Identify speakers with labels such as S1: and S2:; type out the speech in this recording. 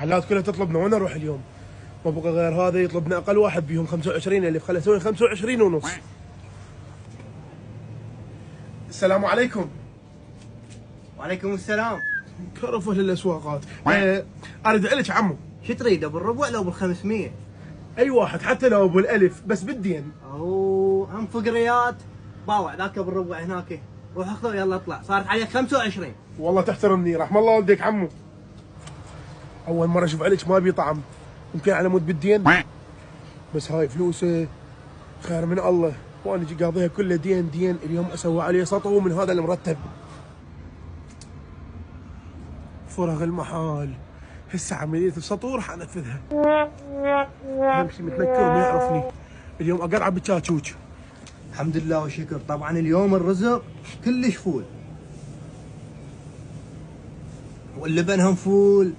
S1: المحلات كلها تطلبنا وين اروح اليوم؟ ما بقى غير هذا يطلبنا اقل واحد بيهم 25,000، خليه اسوي 25 ونص. السلام عليكم.
S2: وعليكم السلام.
S1: كرفوا للاسواقات. اريد علك عمو.
S2: شو تريد، ابو الربع لو بال500؟
S1: اي واحد حتى لو ابو الالف بس بالدين.
S2: او هم فقريات. باوع ذاك ابو الربع هناك، روح اخذه ويلا اطلع، صارت عليك 25.
S1: والله تحترمني، رحم الله والديك عمو. اول مره اشوف عليك ما بي طعم، يمكن على مود بالدين، بس هاي فلوسه خير من الله، وانا اجي قاضيها كلها دين دين، اليوم اسوي عليه سطو من هذا المرتب. فرغ المحال، هسه عملية السطو راح انفذها. امشي متنكر وما يعرفني، اليوم اقرع بالتشاتشوش.
S2: الحمد لله وشكر. طبعا اليوم الرزق كلش فول، واللبن هم فول،